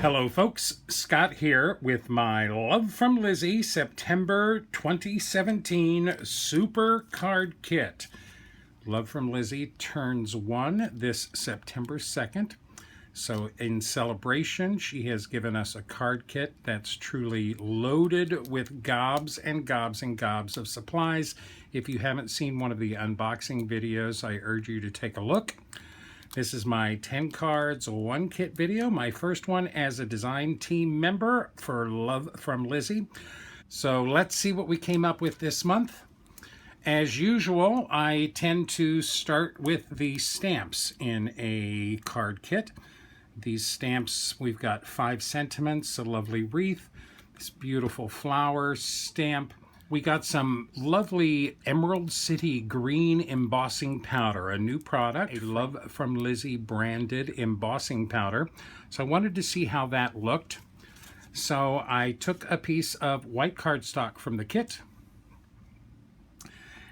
Hello folks, Scott here with my Love from Lizi September 2017 Super Card Kit. Love from Lizi turns 1 this September 2nd. So in celebration, she has given us a card kit that's truly loaded with gobs and gobs and gobs of supplies. If you haven't seen one of the unboxing videos, I urge you to take a look. This is my 10 cards, 1 kit video, my first one as a design team member for Love from Lizi. So let's see what we came up with this month. As usual, I tend to start with the stamps in a card kit. These stamps, we've got 5 sentiments, a lovely wreath, this beautiful flower stamp. We got some lovely Emerald City green embossing powder, a new product, a Love from Lizi branded embossing powder. So I wanted to see how that looked. So I took a piece of white cardstock from the kit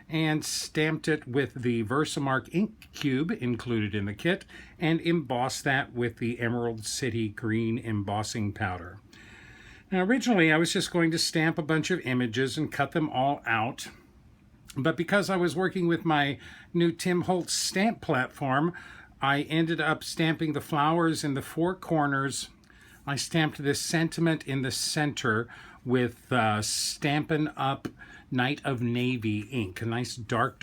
and stamped it with the Versamark ink cube included in the kit and embossed that with the Emerald City green embossing powder. Now originally I was just going to stamp a bunch of images and cut them all out, but because I was working with my new Tim Holtz stamp platform, I ended up stamping the flowers in the 4 corners. I stamped this sentiment in the center with Stampin' Up! Night of Navy ink, a nice dark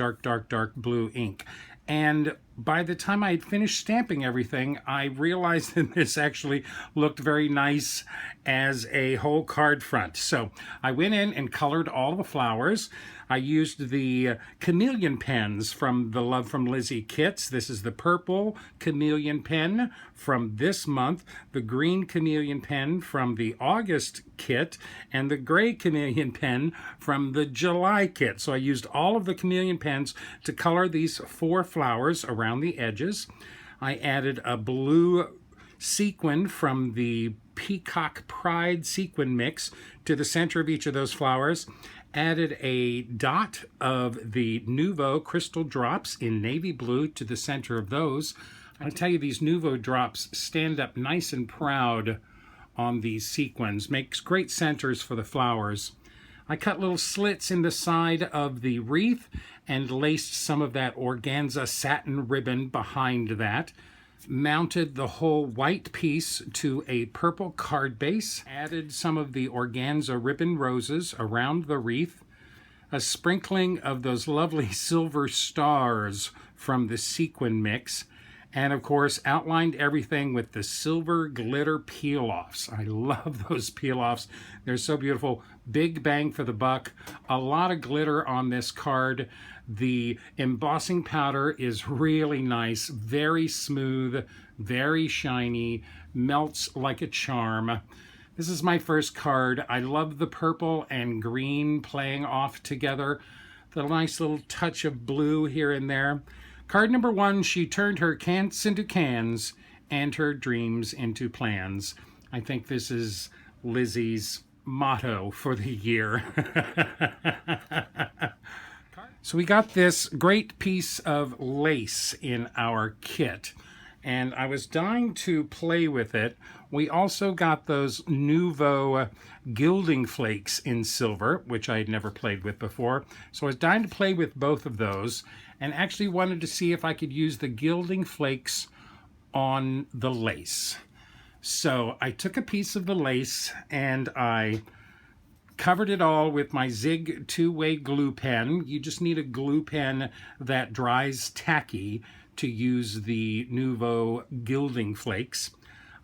blue ink. And by the time I had finished stamping everything, I realized that this actually looked very nice as a whole card front. So I went in and colored all the flowers. I used the chameleon pens from the Love from Lizi kits. This is the purple chameleon pen from this month, the green chameleon pen from the August kit, and the gray chameleon pen from the July kit. So I used all of the chameleon pens to color these 4 flowers around the edges. I added a blue sequin from the Peacock Pride sequin mix to the center of each of those flowers. Added a dot of the Nouveau crystal drops in navy blue to the center of those. I tell you, these Nouveau drops stand up nice and proud on these sequins. Makes great centers for the flowers. I cut little slits in the side of the wreath and laced some of that organza satin ribbon behind that. Mounted the whole white piece to a purple card base. Added some of the organza ribbon roses around the wreath. A sprinkling of those lovely silver stars from the sequin mix. And of course, outlined everything with the silver glitter peel-offs. I love those peel-offs. They're so beautiful. Big bang for the buck. A lot of glitter on this card. The embossing powder is really nice, very smooth, very shiny, melts like a charm. This is my first card. I love the purple and green playing off together. The nice little touch of blue here and there. Card number 1, she turned her can'ts into cans and her dreams into plans. I think this is Lizi's motto for the year. So we got this great piece of lace in our kit, and I was dying to play with it. We also got those Nouveau gilding flakes in silver, which I had never played with before. So I was dying to play with both of those, and actually wanted to see if I could use the gilding flakes on the lace. So I took a piece of the lace and I covered it all with my Zig 2-way glue pen. You just need a glue pen that dries tacky to use the Nouveau gilding flakes.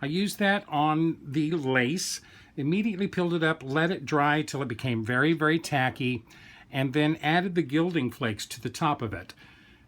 I used that on the lace, immediately peeled it up, let it dry till it became very tacky, and then added the gilding flakes to the top of it.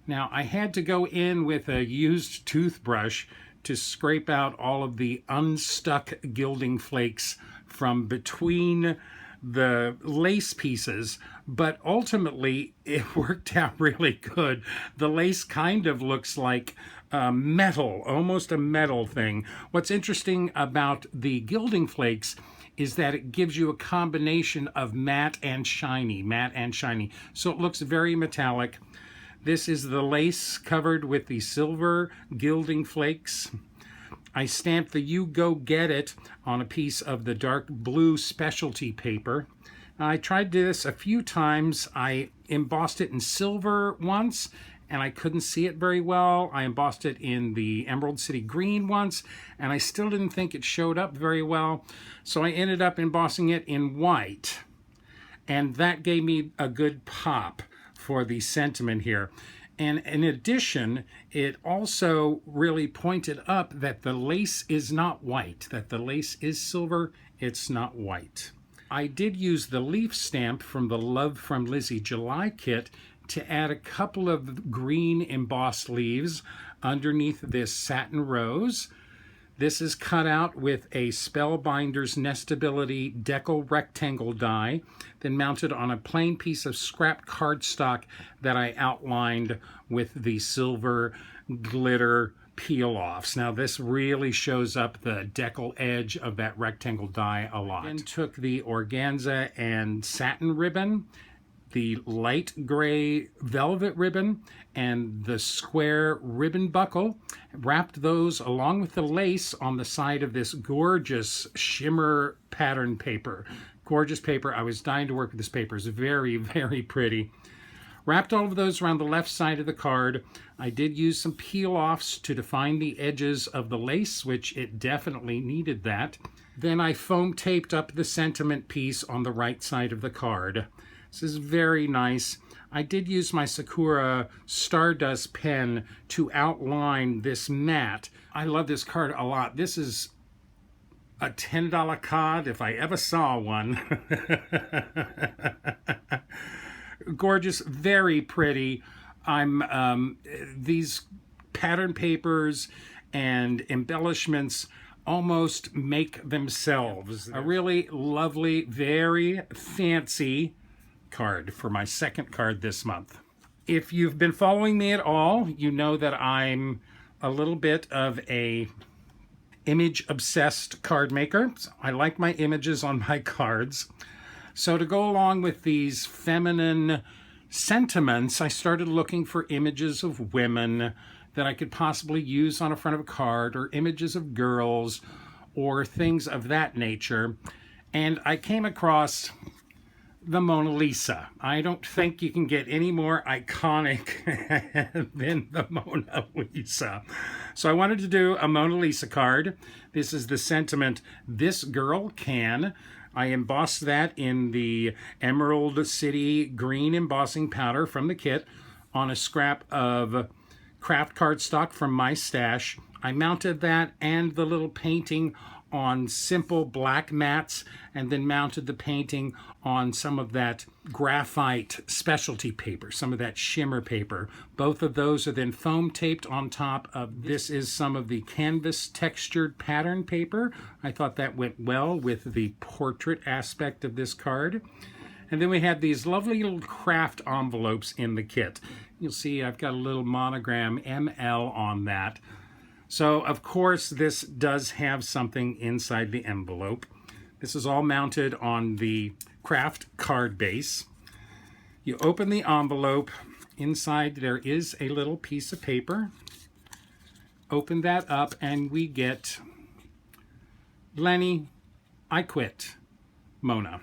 Now I had to go in with a used toothbrush to scrape out all of the unstuck gilding flakes from between the lace pieces, but ultimately it worked out really good. The lace kind of looks like metal, almost a metal thing. What's interesting about the gilding flakes is that it gives you a combination of matte and shiny, so it looks very metallic. This is the lace covered with the silver gilding flakes. I stamped the "You Go Get It" on a piece of the dark blue specialty paper. I tried this a few times. I embossed it in silver once, and I couldn't see it very well. I embossed it in the Emerald City Green once, and I still didn't think it showed up very well. So I ended up embossing it in white, and that gave me a good pop for the sentiment here. And in addition, it also really pointed up that the lace is not white, that the lace is silver, it's not white. I did use the leaf stamp from the Love From Lizi July kit to add a couple of green embossed leaves underneath this satin rose. This is cut out with a Spellbinder's Nestability decal rectangle die, then mounted on a plain piece of scrap cardstock that I outlined with the silver glitter peel-offs. Now this really shows up the decal edge of that rectangle die a lot. Then took the organza and satin ribbon, the light gray velvet ribbon, and the square ribbon buckle, wrapped those along with the lace on the side of this gorgeous shimmer pattern paper. Gorgeous paper. I was dying to work with this paper. It's very, very pretty. Wrapped all of those around the left side of the card. I did use some peel-offs to define the edges of the lace, which it definitely needed that. Then I foam taped up the sentiment piece on the right side of the card. This is very nice. I did use my Sakura Stardust pen to outline this mat. I love this card a lot. This is a $10 card if I ever saw one. Gorgeous, very pretty. These pattern papers and embellishments almost make themselves. A really lovely, very fancy card for my second card this month. If you've been following me at all, you know that I'm a little bit of a image obsessed card maker. I like my images on my cards. So to go along with these feminine sentiments, I started looking for images of women that I could possibly use on the front of a card, or images of girls, or things of that nature. And I came across the Mona Lisa. I don't think you can get any more iconic than the Mona Lisa. So I wanted to do a Mona Lisa card. This is the sentiment, "This girl can." I embossed that in the Emerald City Green embossing powder from the kit on a scrap of craft cardstock from my stash. I mounted that and the little painting on simple black mats, and then mounted the painting on some of that graphite specialty paper, some of that shimmer paper. Both of those are then foam taped on top of this. Is some of the canvas textured pattern paper. I thought that went well with the portrait aspect of this card. And then we had these lovely little craft envelopes in the kit. You'll see I've got a little monogram ML on that. So, of course, this does have something inside the envelope. This is all mounted on the craft card base. You open the envelope. Inside there is a little piece of paper. Open that up and we get "Lenny, I quit, Mona."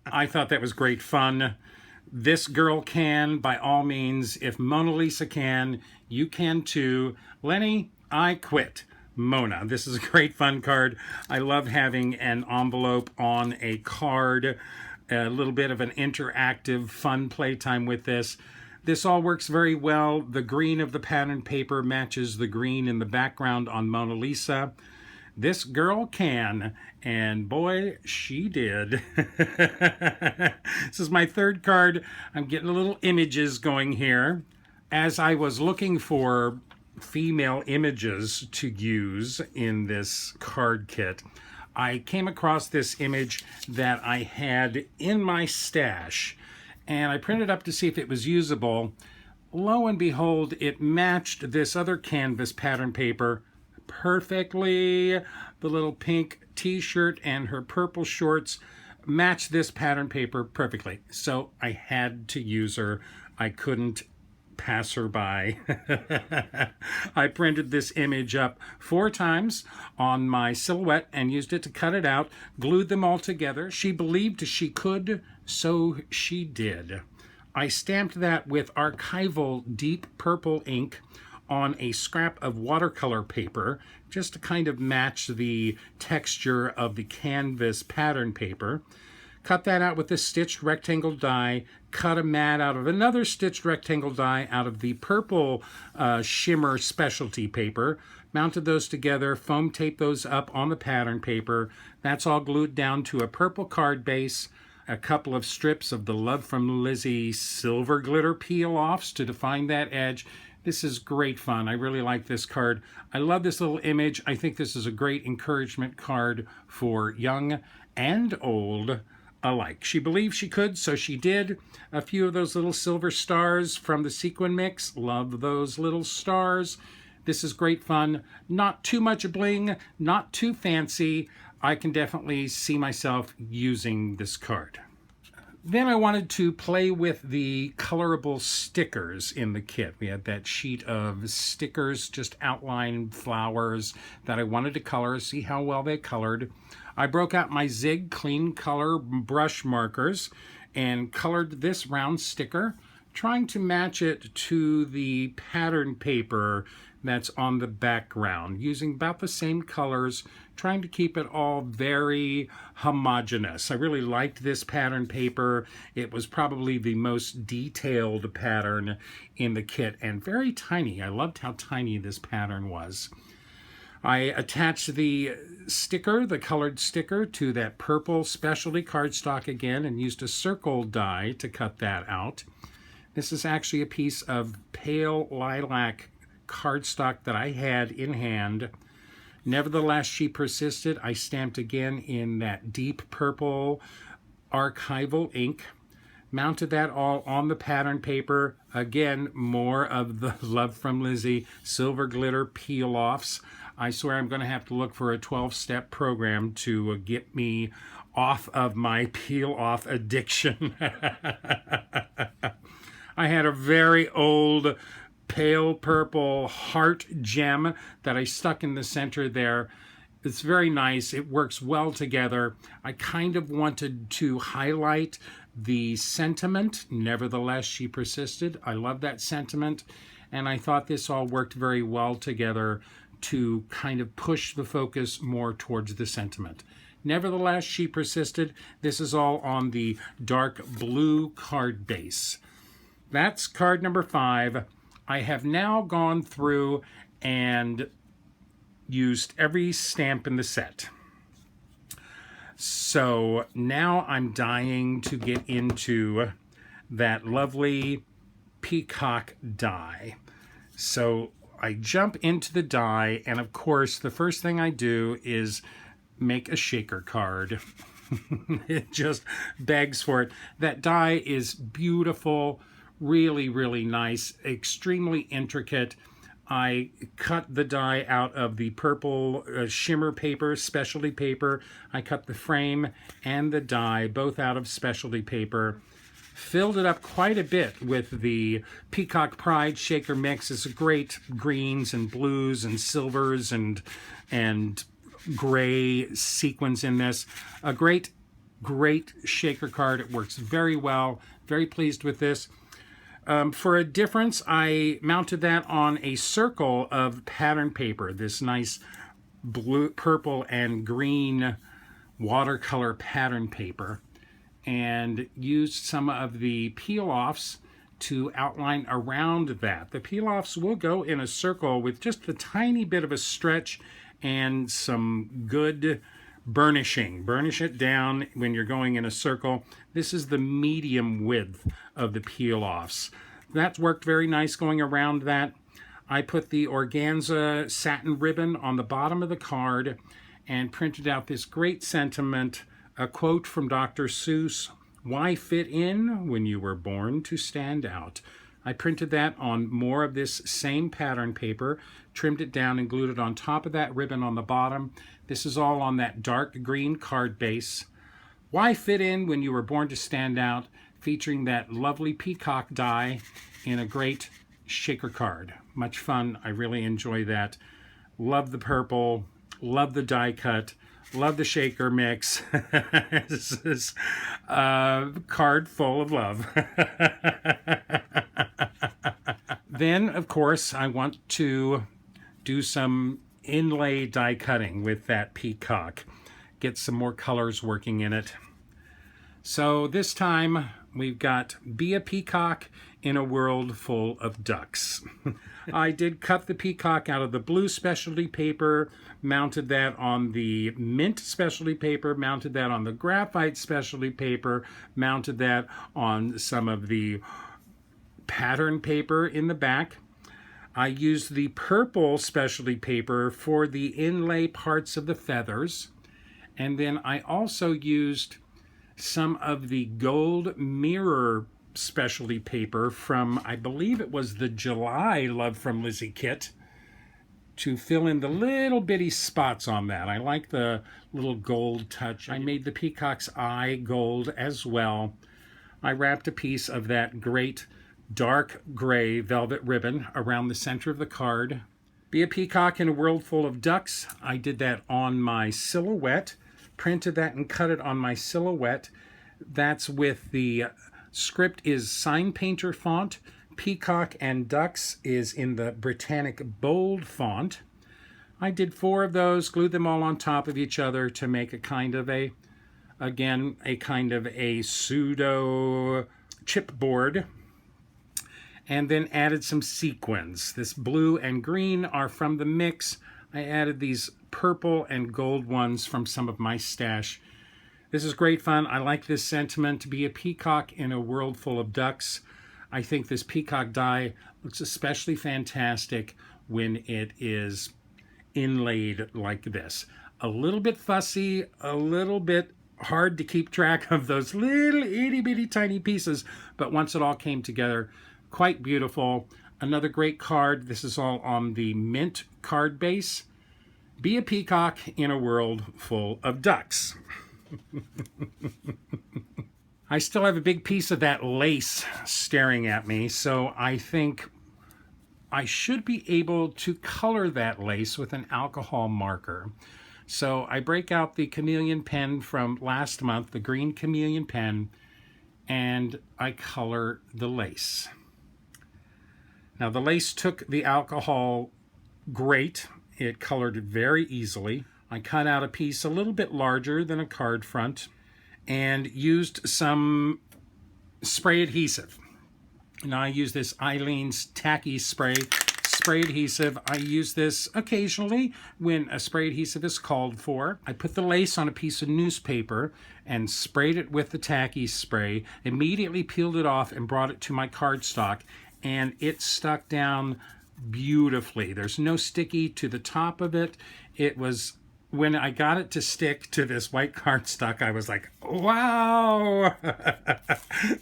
I thought that was great fun. This girl can, by all means. If Mona Lisa can, you can too. Lenny, I quit, Mona. This is a great fun card. I love having an envelope on a card. A little bit of an interactive, fun playtime with this. This all works very well. The green of the pattern paper matches the green in the background on Mona Lisa. This girl can, and boy, she did. This is my third card. I'm getting a little images going here. As I was looking for female images to use in this card kit, I came across this image that I had in my stash, and I printed up to see if it was usable. Lo and behold, it matched this other canvas pattern paper perfectly. The little pink t-shirt and her purple shorts match this pattern paper perfectly. So I had to use her. I couldn't passerby. I printed this image up 4 times on my silhouette and used it to cut it out, glued them all together. She believed she could, so she did. I stamped that with archival deep purple ink on a scrap of watercolor paper, just to kind of match the texture of the canvas pattern paper. Cut that out with a stitched rectangle die, cut a mat out of another stitched rectangle die out of the purple shimmer specialty paper, mounted those together, foam taped those up on the pattern paper. That's all glued down to a purple card base, a couple of strips of the Love From Lizi silver glitter peel-offs to define that edge. This is great fun. I really like this card. I love this little image. I think this is a great encouragement card for young and old alike. She believed she could, so she did. A few of those little silver stars from the sequin mix. Love those little stars. This is great fun. Not too much bling, not too fancy. I can definitely see myself using this card. Then I wanted to play with the colorable stickers in the kit. We had that sheet of stickers, just outline flowers that I wanted to color, see how well they colored. I broke out my Zig Clean Color brush markers and colored this round sticker, trying to match it to the pattern paper that's on the background, using about the same colors, trying to keep it all very homogeneous. I really liked this pattern paper. It was probably the most detailed pattern in the kit and very tiny. I loved how tiny this pattern was. I attached the sticker, the colored sticker, to that purple specialty cardstock again and used a circle die to cut that out. This is actually a piece of pale lilac cardstock that I had in hand. Nevertheless, she persisted. I stamped again in that deep purple archival ink, mounted that all on the pattern paper. Again, more of the Love From Lizi silver glitter peel-offs. I swear I'm going to have to look for a 12-step program to get me off of my peel-off addiction. I had a very old pale purple heart gem that I stuck in the center there. It's very nice. It works well together. I kind of wanted to highlight the sentiment. Nevertheless, she persisted. I love that sentiment. And I thought this all worked very well together to kind of push the focus more towards the sentiment. Nevertheless, she persisted. This is all on the dark blue card base. That's card number 5. I have now gone through and used every stamp in the set. So now I'm dying to get into that lovely Peacock die. So I jump into the die, and of course the first thing I do is make a shaker card. It just begs for it. That die is beautiful, really, really nice, extremely intricate. I cut the die out of the purple shimmer paper, specialty paper. I cut the frame and the die, both out of specialty paper. Filled it up quite a bit with the Peacock Pride Shaker Mix. It's a great greens and blues and silvers and gray sequins in this. A great shaker card. It works very well. Very pleased with this. For a difference, I mounted that on a circle of pattern paper, this nice blue, purple, and green watercolor pattern paper, and used some of the peel-offs to outline around that. The peel-offs will go in a circle with just a tiny bit of a stretch and some good burnishing. Burnish it down when you're going in a circle. This is the medium width of the peel-offs. That worked very nice going around that. I put the organza satin ribbon on the bottom of the card and printed out this great sentiment, a quote from Dr. Seuss, "Why fit in when you were born to stand out?" I printed that on more of this same pattern paper, trimmed it down and glued it on top of that ribbon on the bottom. This is all on that dark green card base. "Why fit in when you were born to stand out?" featuring that lovely peacock die in a great shaker card. Much fun. I really enjoy that. Love the purple. Love the die cut. Love the shaker mix. This is a card full of love. Then, of course, I want to do some inlay die cutting with that Peacock. Get some more colors working in it. So this time we've got Be a Peacock in a World Full of Ducks. I did cut the Peacock out of the blue specialty paper, mounted that on the mint specialty paper, mounted that on the graphite specialty paper, mounted that on some of the pattern paper in the back. I used the purple specialty paper for the inlay parts of the feathers. And then I also used some of the gold mirror specialty paper from, I believe it was the July Love From Lizi kit, to fill in the little bitty spots on that. I like the little gold touch. I made the peacock's eye gold as well. I wrapped a piece of that great dark gray velvet ribbon around the center of the card. Be a Peacock in a World Full of Ducks. I did that on my silhouette, printed that and cut it on my silhouette. That's with the script is Sign Painter font. Peacock and Ducks is in the Britannic bold font. I did 4 of those, glued them all on top of each other to make a kind of a, again, a kind of a pseudo chipboard. And then added some sequins. This blue and green are from the mix. I added these purple and gold ones from some of my stash. This is great fun. I like this sentiment, to be a peacock in a world full of ducks. I think this peacock die looks especially fantastic when it is inlaid like this. A little bit fussy, a little bit hard to keep track of those little itty bitty tiny pieces, but once it all came together, quite beautiful. Another great card. This is all on the mint card base. Be a peacock in a world full of ducks. I still have a big piece of that lace staring at me, so I think I should be able to color that lace with an alcohol marker. So I break out the chameleon pen from last month, the green chameleon pen, and I color the lace. Now the lace took the alcohol great. It colored it very easily. I cut out a piece a little bit larger than a card front and used some spray adhesive. Now I use this Eileen's Tacky Spray adhesive. I use this occasionally when a spray adhesive is called for. I put the lace on a piece of newspaper and sprayed it with the tacky spray, immediately peeled it off and brought it to my cardstock, and it stuck down beautifully. There's no sticky to the top of it. It was, when I got it to stick to this white cardstock, I was like, wow,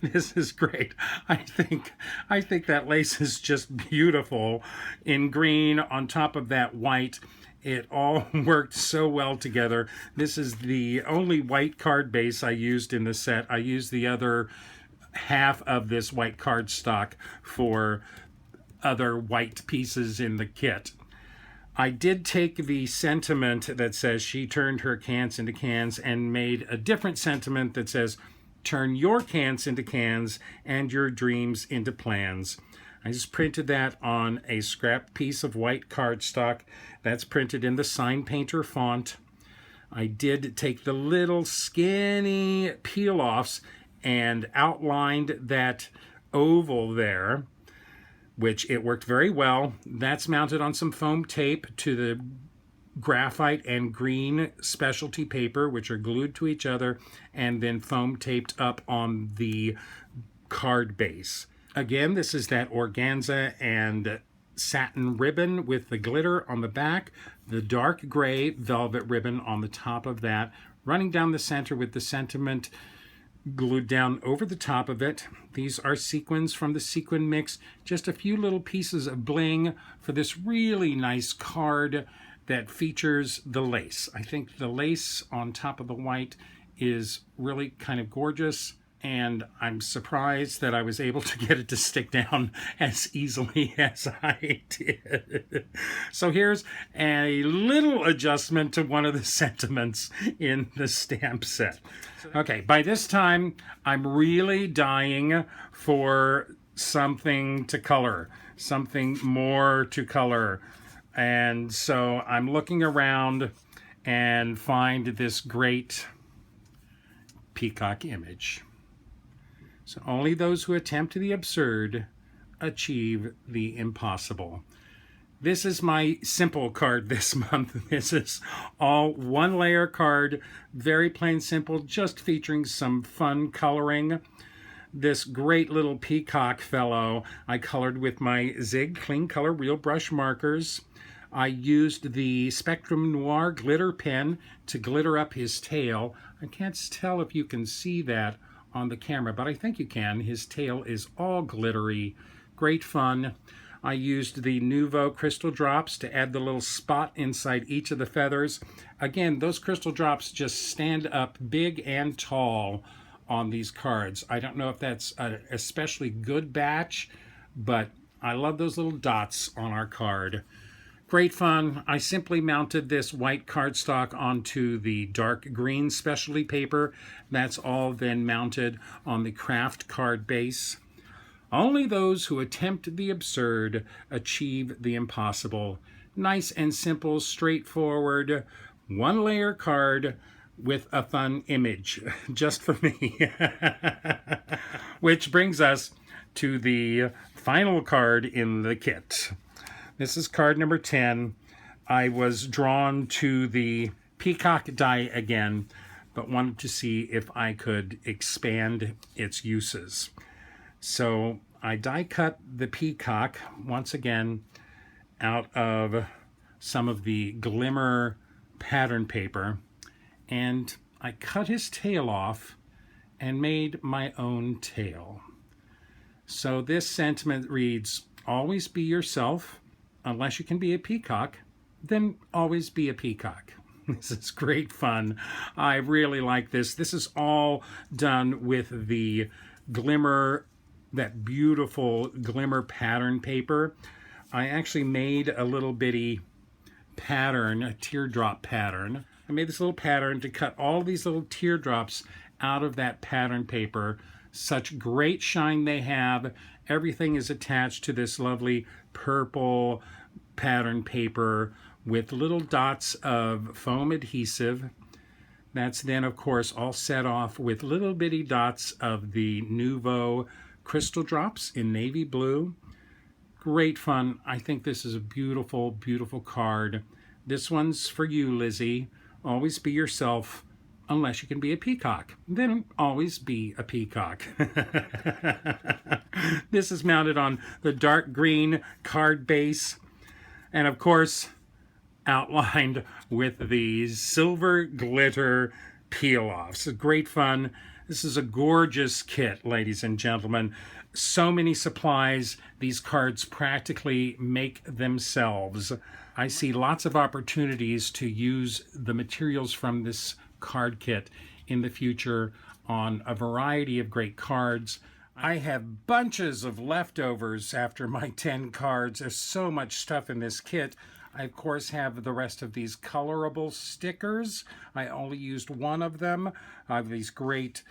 this is great. I think that lace is just beautiful in green on top of that white. It all worked so well together. This is the only white card base I used in the set. I used the other half of this white cardstock for other white pieces in the kit. I did take the sentiment that says she turned her cans into cans and made a different sentiment that says turn your cans into cans and your dreams into plans. I just printed that on a scrap piece of white cardstock. That's printed in the Sign Painter font. I did take the little skinny peel-offs and outlined that oval there, which it worked very well. That's mounted on some foam tape to the graphite and green specialty paper, which are glued to each other, and then foam taped up on the card base. Again, this is that organza and satin ribbon with the glitter on the back, the dark gray velvet ribbon on the top of that, running down the center with the sentiment glued down over the top of it. These are sequins from the sequin mix, just a few little pieces of bling for this really nice card that features the lace. I think the lace on top of the white is really kind of gorgeous, and I'm surprised that I was able to get it to stick down as easily as I did. So here's a little adjustment to one of the sentiments in the stamp set. Okay, by this time, I'm really dying for something to color, something more to color. And so I'm looking around and find this great peacock image. So only those who attempt the absurd achieve the impossible. This is my simple card this month. This is all one layer card, very plain simple, just featuring some fun coloring. This great little peacock fellow I colored with my Zig Clean Color Real Brush markers. I used the Spectrum Noir glitter pen to glitter up his tail. I can't tell if you can see that on the camera, but I think you can. His tail is all glittery. Great fun. I used the Nouveau crystal drops to add the little spot inside each of the feathers. Again, those crystal drops just stand up big and tall on these cards. I don't know if that's an especially good batch, but I love those little dots on our card. Great fun. I simply mounted this white cardstock onto the dark green specialty paper. That's all then mounted on the craft card base. Only those who attempt the absurd achieve the impossible. Nice and simple, straightforward, one layer card with a fun image, just for me. Which brings us to the final card in the kit. This is card number 10. I was drawn to the peacock die again, but wanted to see if I could expand its uses. So I die cut the peacock once again out of some of the glimmer pattern paper, and I cut his tail off and made my own tail. So this sentiment reads, always be yourself. Unless you can be a peacock, then always be a peacock. This is great fun. I really like this. This is all done with the glimmer, that beautiful glimmer pattern paper. I actually made a little bitty pattern, a teardrop pattern. I made this little pattern to cut all these little teardrops out of that pattern paper. Such great shine they have. Everything is attached to this lovely purple pattern paper with little dots of foam adhesive. That's then, of course, all set off with little bitty dots of the Nouveau crystal drops in navy blue. Great fun. I think this is a beautiful, beautiful card. This one's for you, Lizzie. Always be yourself. Unless you can be a peacock, then always be a peacock. This is mounted on the dark green card base, and of course, outlined with the silver glitter peel-offs. Great fun. This is a gorgeous kit, ladies and gentlemen. So many supplies. These cards practically make themselves. I see lots of opportunities to use the materials from this card kit in the future on a variety of great cards. I have bunches of leftovers after my 10 cards. There's so much stuff in this kit. I, of course, have the rest of these colorable stickers. I only used one of them. I have these great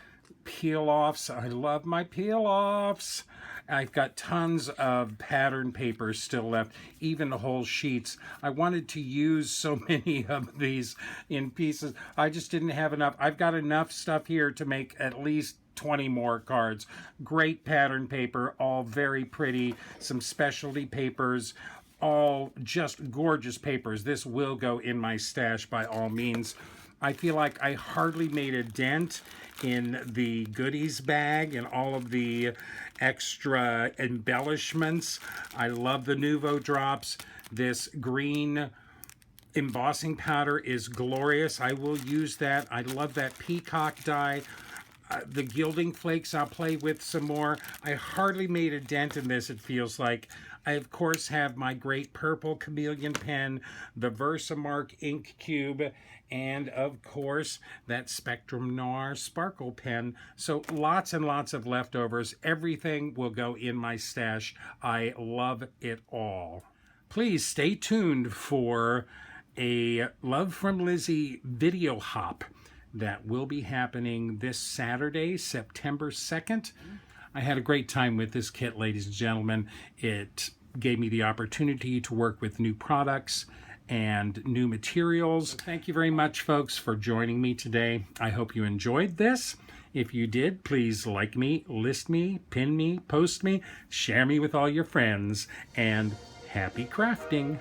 peel-offs. I love my peel-offs. I've got tons of pattern papers still left, even whole sheets. I wanted to use so many of these in pieces. I just didn't have enough. I've got enough stuff here to make at least 20 more cards. Great pattern paper, all very pretty. Some specialty papers, all just gorgeous papers. This will go in my stash by all means. I feel like I hardly made a dent in the goodies bag and all of the extra embellishments. I love the Nouveau drops. This green embossing powder is glorious. I will use that. I love that peacock die. The gilding flakes I'll play with some more. I hardly made a dent in this, it feels like. I, of course, have my great purple chameleon pen, the Versamark ink cube, and, of course, that Spectrum Noir sparkle pen. So lots and lots of leftovers. Everything will go in my stash. I love it all. Please stay tuned for a Love from Lizi video hop that will be happening this Saturday, September 2nd. I had a great time with this kit, ladies and gentlemen. It gave me the opportunity to work with new products and new materials. So thank you very much, folks, for joining me today. I hope you enjoyed this. If you did, please like me, list me, pin me, post me, share me with all your friends, and happy crafting.